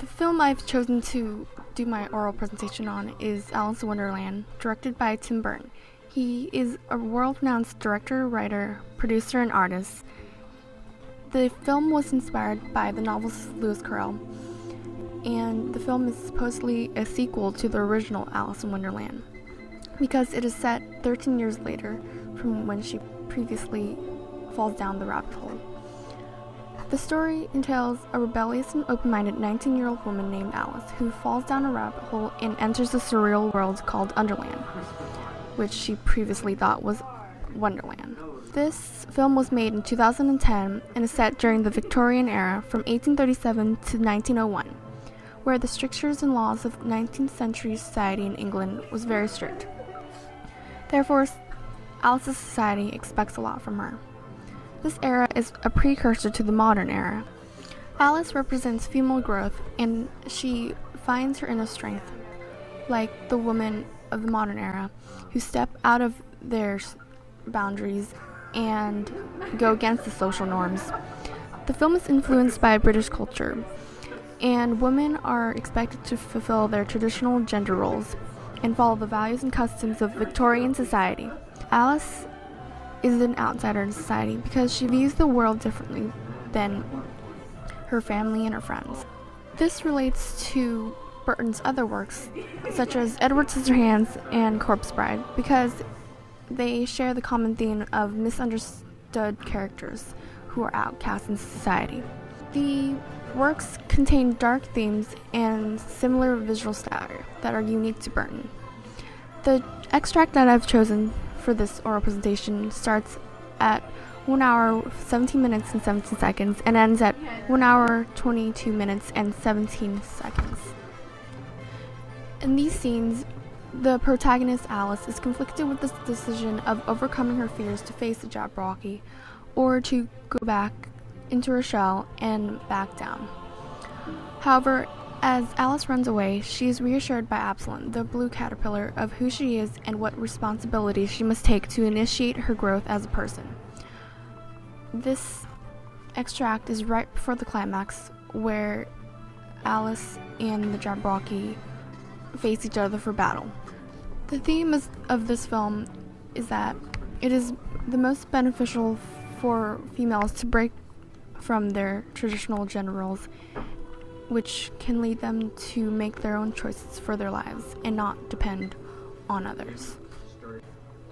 The film I've chosen to do my oral presentation on is Alice in Wonderland, directed by Tim Burton. He is a world-renowned director, writer, producer, and artist. The film was inspired by the novelist Lewis Carroll, and the film is supposedly a sequel to the original Alice in Wonderland, because it is set 13 years later from when she previously falls down the rabbit hole. The story entails a rebellious and open-minded 19-year-old woman named Alice who falls down a rabbit hole and enters a surreal world called Underland, which she previously thought was Wonderland. This film was made in 2010 and is set during the Victorian era from 1837 to 1901, where the strictures and laws of 19th century society in England was very strict. Therefore, Alice's society expects a lot from her. This era is a precursor to the modern era. Alice represents female growth, and she finds her inner strength, like the women of the modern era, who step out of their boundaries and go against the social norms. The film is influenced by British culture, and women are expected to fulfill their traditional gender roles and follow the values and customs of Victorian society. Alice is an outsider in society because she views the world differently than her family and her friends. This relates to Burton's other works, such as Edward Scissorhands and Corpse Bride, because they share the common theme of misunderstood characters who are outcast in society. The works contain dark themes and similar visual style that are unique to Burton. The extract that I've chosen for this oral presentation starts at 1 hour 17 minutes and 17 seconds and ends at 1 hour 22 minutes and 17 seconds. In these scenes, the protagonist Alice is conflicted with the decision of overcoming her fears to face the Jabberwocky or to go back into her shell and back down. However, as Alice runs away, she is reassured by Absalom, the blue caterpillar, of who she is and what responsibilities she must take to initiate her growth as a person. This extract is right before the climax, where Alice and the Jabberwocky face each other for battle. The theme of this film is that it is the most beneficial for females to break from their traditional gender roles, which can lead them to make their own choices for their lives and not depend on others.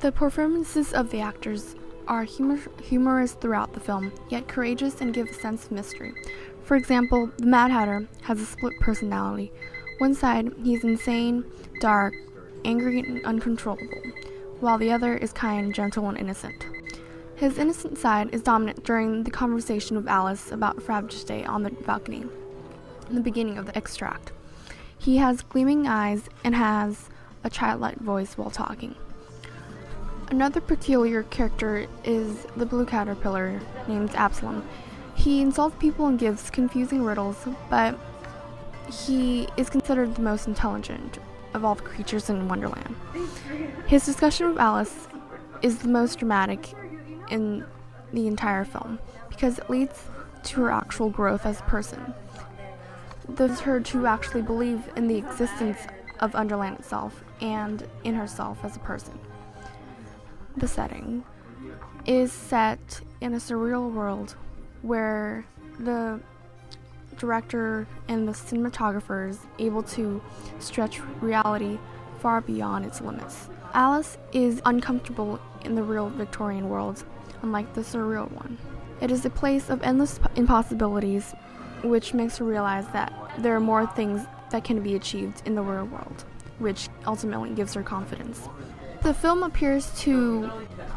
The performances of the actors are humorous throughout the film, yet courageous and give a sense of mystery. For example, the Mad Hatter has a split personality. One side, he's insane, dark, angry, and uncontrollable, while the other is kind, gentle, and innocent. His innocent side is dominant during the conversation with Alice about Father's Day on the balcony. In the beginning of the extract, he has gleaming eyes and has a childlike voice while talking. Another peculiar character is the blue caterpillar named Absalom. He insults people and gives confusing riddles, but he is considered the most intelligent of all the creatures in Wonderland. His discussion with Alice is the most dramatic in the entire film because it leads to her actual growth as a person. Leads her to actually believe in the existence of Wonderland itself and in herself as a person. The setting is set in a surreal world where the director and the cinematographer is able to stretch reality far beyond its limits. Alice is uncomfortable in the real Victorian world, unlike the surreal one. It is a place of endless impossibilities, which makes her realize that there are more things that can be achieved in the real world, which ultimately gives her confidence. The film appears to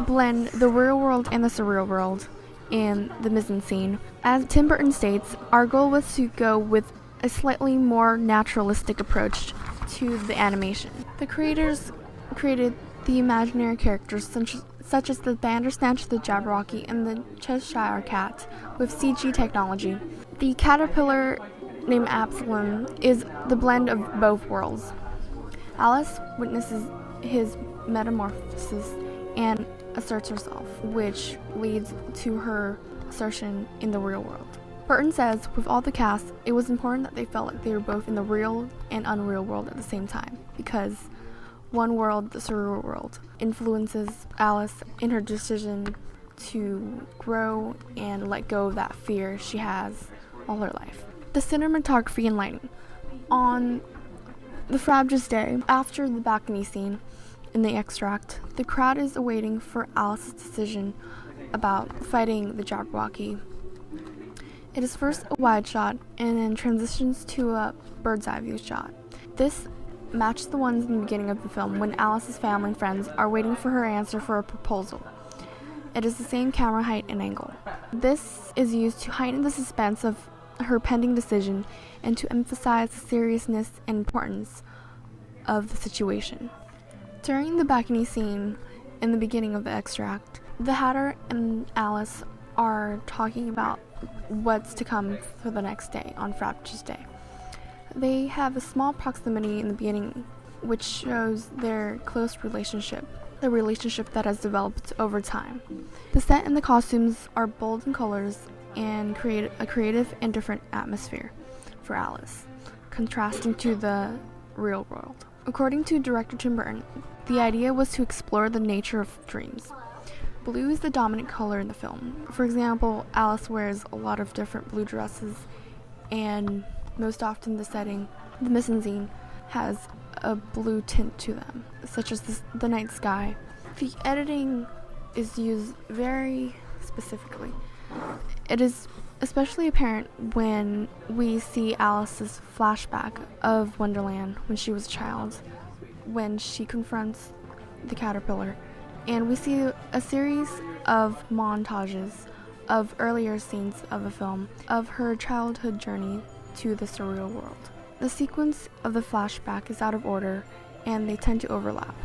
blend the real world and the surreal world in the mise-en-scene. As Tim Burton states, our goal was to go with a slightly more naturalistic approach to the animation. The creators created the imaginary characters such as the Bandersnatch, the Jabberwocky, and the Cheshire Cat with CG technology. The caterpillar named Absalom is the blend of both worlds. Alice witnesses his metamorphosis and asserts herself, which leads to her assertion in the real world. Burton says, with all the cast, it was important that they felt like they were both in the real and unreal world at the same time, because one world, the surreal world, influences Alice in her decision to grow and let go of that fear she has all her life. The cinematography and lighting. On the frabjous day, after the balcony scene in the extract, the crowd is awaiting for Alice's decision about fighting the Jabberwocky. It is first a wide shot and then transitions to a bird's eye view shot. This matches the ones in the beginning of the film when Alice's family and friends are waiting for her answer for a proposal. It is the same camera height and angle. This is used to heighten the suspense of her pending decision and to emphasize the seriousness and importance of the situation. During the balcony scene in the beginning of the extract, the Hatter and Alice are talking about what's to come for the next day, on Frabjous Day. They have a small proximity in the beginning, which shows their close relationship, the relationship that has developed over time. The set and the costumes are bold in colors and create a creative and different atmosphere for Alice, contrasting to the real world. According to director Tim Burton, the idea was to explore the nature of dreams. Blue is the dominant color in the film. For example, Alice wears a lot of different blue dresses, and most often the setting, the mise-en-scene, has a blue tint to them, such as the night sky. The editing is used very specifically. It is especially apparent when we see Alice's flashback of Wonderland when she was a child, when she confronts the caterpillar, and we see a series of montages of earlier scenes of the film of her childhood journey to the surreal world. The sequence of the flashback is out of order and they tend to overlap.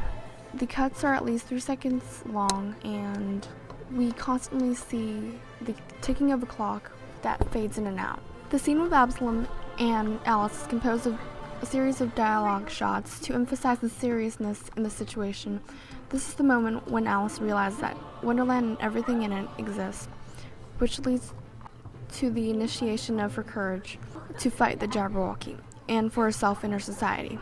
The cuts are at least 3 seconds long, and we constantly see the ticking of a clock that fades in and out. The scene with Absalom and Alice is composed of a series of dialogue shots to emphasize the seriousness in the situation. This is the moment when Alice realizes that Wonderland and everything in it exists, which leads to the initiation of her courage to fight the Jabberwocky and for herself in her society,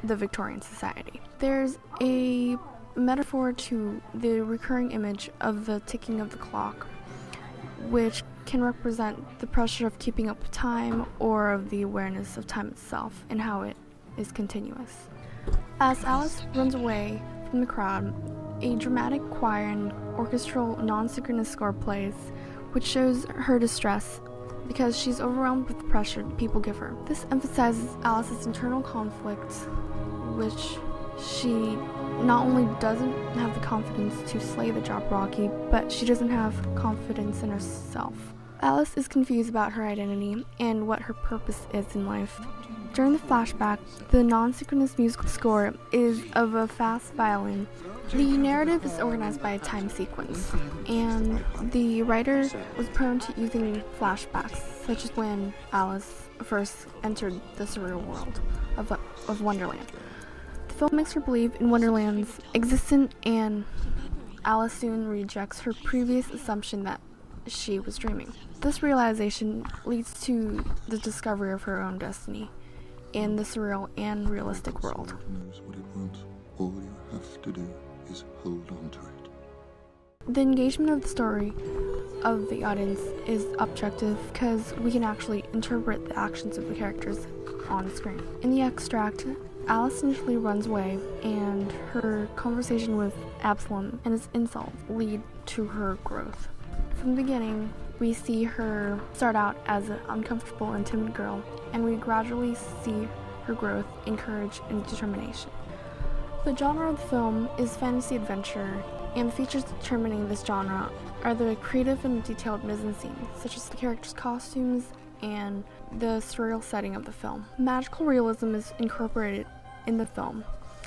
the Victorian society. There's a metaphor to the recurring image of the ticking of the clock, which can represent the pressure of keeping up with time or of the awareness of time itself and how it is continuous. As Alice runs away from the crowd, a dramatic choir and orchestral non-synchronous score plays, which shows her distress because she's overwhelmed with the pressure people give her. This emphasizes Alice's internal conflict, which she not only doesn't have the confidence to slay the Jabberwocky, but she doesn't have confidence in herself. Alice is confused about her identity and what her purpose is in life. During the flashback, the non-synchronous musical score is of a fast violin. The narrative is organized by a time sequence, and the writer was prone to using flashbacks, such as when Alice first entered the surreal world of Wonderland. The film makes her believe in Wonderland's existence, and Alice soon rejects her previous assumption that she was dreaming. This realization leads to the discovery of her own destiny in the surreal and realistic world. Knows what it wants. All you have to do is hold on to it. The engagement of the story of the audience is objective because we can actually interpret the actions of the characters on the screen. In the extract, Alice initially runs away, and her conversation with Absalom and his insult lead to her growth. From the beginning, we see her start out as an uncomfortable and timid girl, and we gradually see her growth in courage and determination. The genre of the film is fantasy adventure, and the features determining this genre are the creative and detailed mise-en-scene, such as the characters' costumes and the surreal setting of the film. Magical realism is incorporated in the film,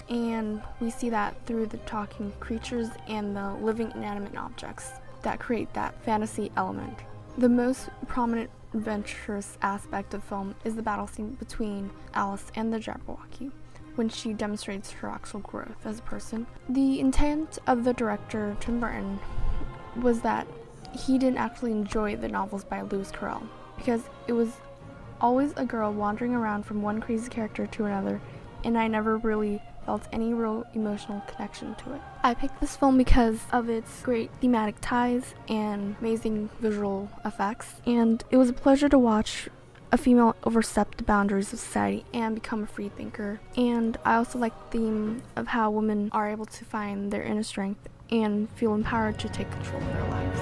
and we see that through the talking creatures and the living inanimate objects that create that fantasy element. The most prominent adventurous aspect of the film is the battle scene between Alice and the Jabberwocky, when she demonstrates her actual growth as a person. The intent of the director, Tim Burton, was that he didn't actually enjoy the novels by Lewis Carroll. because it was always a girl wandering around from one crazy character to another, and I never really felt any real emotional connection to it. I picked this film because of its great thematic ties and amazing visual effects, and it was a pleasure to watch a female overstep the boundaries of society and become a free thinker. And I also like the theme of how women are able to find their inner strength and feel empowered to take control of their lives.